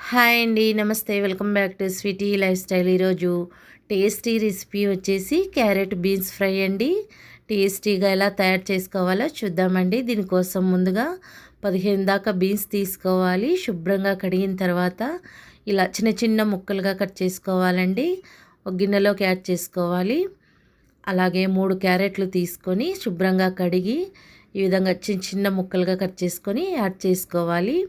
Hi అండి, నమస్తే. Welcome back to sweety lifestyle. ఈరోజు టేస్టీ రెసిపీ వచ్చేసి క్యారెట్ బీన్స్ ఫ్రై అండి. టేస్టీగా ఎలా తయారు చేసుకోవాలో చూద్దామండి. దీనికోసం ముందుగా 15 దాకా బీన్స్ తీసుకోవాలి. శుభ్రంగా కడిగిన తర్వాత ఇలా చిన్న చిన్న ముక్కలుగా కట్ చేసుకోవాలండి. ఒక గిన్నెలోకి యాడ్ చేసుకోవాలి. అలాగే 3 క్యారెట్లు తీసుకొని శుభ్రంగా కడిగి ఈ విధంగా చిన్న చిన్న ముక్కలుగా కట్ చేసుకొని యాడ్ చేసుకోవాలి.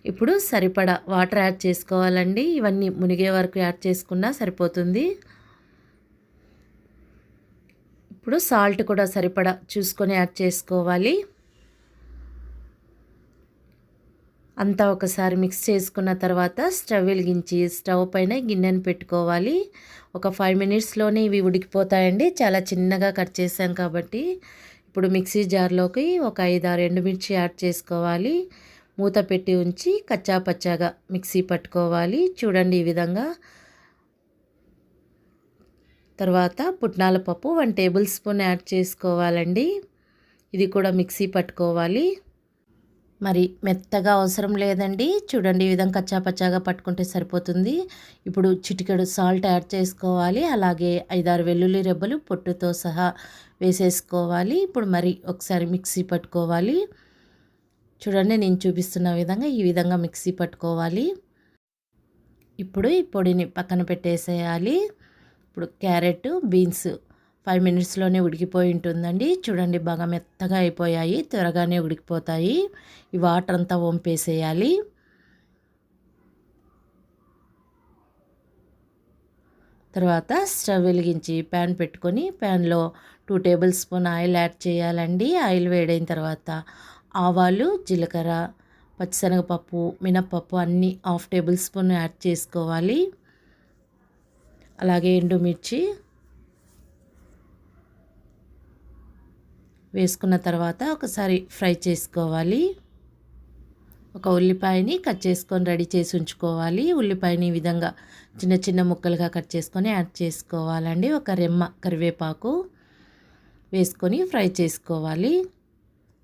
ఇప్పుడు సరిపడా వాటర్ యాడ్ చేసుకోవాలండి. ఇవన్నీ మునిగే వరకు యాడ్ చేసుకున్నా సరిపోతుంది. ఇప్పుడు సాల్ట్ కూడా సరిపడా చూసుకొని యాడ్ చేసుకోవాలి. అంతా ఒకసారి మిక్స్ చేసుకున్న తర్వాత స్టవ్ వెలిగించి స్టవ్ పైన గిన్నెను పెట్టుకోవాలి. ఒక 5 మినిట్స్లోనే ఇవి ఉడికిపోతాయండి. చాలా చిన్నగా కట్ చేసాం కాబట్టి. ఇప్పుడు మిక్సీ జార్లోకి ఒక 5-6 ఎండుమిర్చి యాడ్ చేసుకోవాలి. మూత పెట్టి ఉంచి కచ్చా పచ్చాగా మిక్సీ పట్టుకోవాలి. చూడండి ఈ విధంగా. తర్వాత పుట్నాల పప్పు 1 టేబుల్ స్పూన్ యాడ్ చేసుకోవాలండి. ఇది కూడా మిక్సీ పట్టుకోవాలి. మరి మెత్తగా అవసరం లేదండి. చూడండి ఈ విధంగా కచ్చా పచ్చాగా పట్టుకుంటే సరిపోతుంది. ఇప్పుడు చిటికెడు సాల్ట్ యాడ్ చేసుకోవాలి. అలాగే 5-6 వెల్లుల్లి రెబ్బలు పొట్టుతో సహా వేసేసుకోవాలి. ఇప్పుడు మరి ఒకసారి మిక్సీ పట్టుకోవాలి. చూడండి నేను చూపిస్తున్న విధంగా ఈ విధంగా మిక్సీ పట్టుకోవాలి. ఇప్పుడు ఈ పొడిని పక్కన పెట్టేసేయాలి. ఇప్పుడు క్యారెట్ బీన్స్ 5 మినిట్స్లోనే ఉడికిపోయి ఉంటుందండి. చూడండి బాగా మెత్తగా అయిపోయాయి, త్వరగానే ఉడికిపోతాయి. ఈ వాటర్ అంతా వంపేసేయాలి. తర్వాత స్టవ్ వెలిగించి ప్యాన్ పెట్టుకొని ప్యాన్లో 2 టేబుల్ స్పూన్ ఆయిల్ యాడ్ చేయాలండి. ఆయిల్ వేడైన తర్వాత ఆవాలు, జీలకర్ర, పచ్చిశనగపప్పు, మినప్పప్పు అన్నీ 1/2 టేబుల్ స్పూన్ యాడ్ చేసుకోవాలి. అలాగే ఎండుమిర్చి వేసుకున్న తర్వాత ఒకసారి ఫ్రై చేసుకోవాలి. ఒక ఉల్లిపాయని కట్ చేసుకొని రెడీ చేసి ఉంచుకోవాలి. ఉల్లిపాయని ఈ విధంగా చిన్న చిన్న ముక్కలుగా కట్ చేసుకొని యాడ్ చేసుకోవాలండి. ఒక రెమ్మ కరివేపాకు వేసుకొని ఫ్రై చేసుకోవాలి.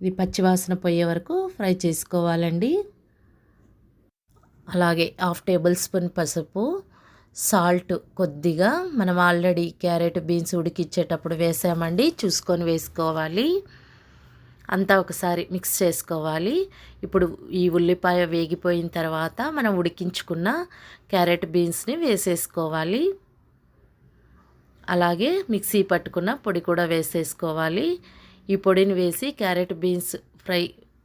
ఇది పచ్చివాసన పోయే వరకు ఫ్రై చేసుకోవాలండి. అలాగే 1/2 టేబుల్ స్పూన్ పసుపు, సాల్ట్ కొద్దిగా మనం ఆల్రెడీ క్యారెట్ బీన్స్ ఉడికిచ్చేటప్పుడు వేసామండి, చూసుకొని వేసుకోవాలి. అంతా ఒకసారి మిక్స్ చేసుకోవాలి. ఇప్పుడు ఈ ఉల్లిపాయ వేగిపోయిన తర్వాత మనం ఉడికించుకున్న క్యారెట్ బీన్స్ని వేసేసుకోవాలి. అలాగే మిక్సీ పట్టుకున్న పొడి కూడా వేసేసుకోవాలి. ఈ పొడిని వేసి క్యారెట్ బీన్స్ ఫ్రై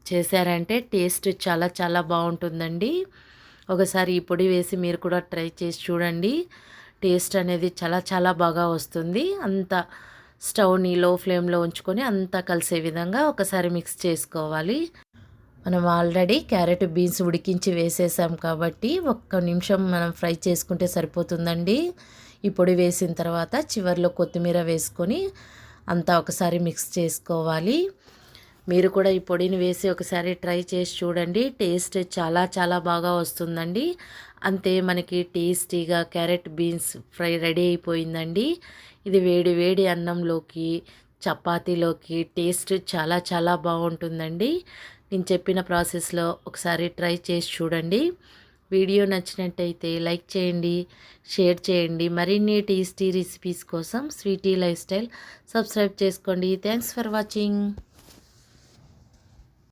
చేశారంటే టేస్ట్ చాలా చాలా బాగుంటుందండి. ఒకసారి ఈ పొడి వేసి మీరు కూడా ట్రై చేసి చూడండి. టేస్ట్ అనేది చాలా చాలా బాగా వస్తుంది. అంత స్టవ్ని లో ఫ్లేమ్లో ఉంచుకొని అంతా కలిసే విధంగా ఒకసారి మిక్స్ చేసుకోవాలి. మనం ఆల్రెడీ క్యారెట్ బీన్స్ ఉడికించి వేసేసాం కాబట్టి 1 నిమిషం మనం ఫ్రై చేసుకుంటే సరిపోతుందండి. ఈ పొడి వేసిన తర్వాత చివరిలో కొత్తిమీర వేసుకొని అంతా ఒకసారి మిక్స్ చేసుకోవాలి. మీరు కూడా ఈ పొడిని వేసి ఒకసారి ట్రై చేసి చూడండి. టేస్ట్ చాలా చాలా బాగా వస్తుందండి. అంతే, మనకి టేస్టీగా క్యారెట్ బీన్స్ ఫ్రై రెడీ అయిపోయిందండి. ఇది వేడి వేడి అన్నంలోకి, చపాతీలోకి టేస్ట్ చాలా చాలా బాగుంటుందండి. నేను చెప్పిన ప్రాసెస్లో ఒకసారి ట్రై చేసి చూడండి. వీడియో నచ్చినట్టయితే లైక్ చేయండి, షేర్ చేయండి. మరిన్ని టేస్టీ రెసిపీస్ కోసం స్వీటీ లైఫ్ స్టైల్ సబ్స్క్రైబ్ చేసుకోండి. Thanks for watching.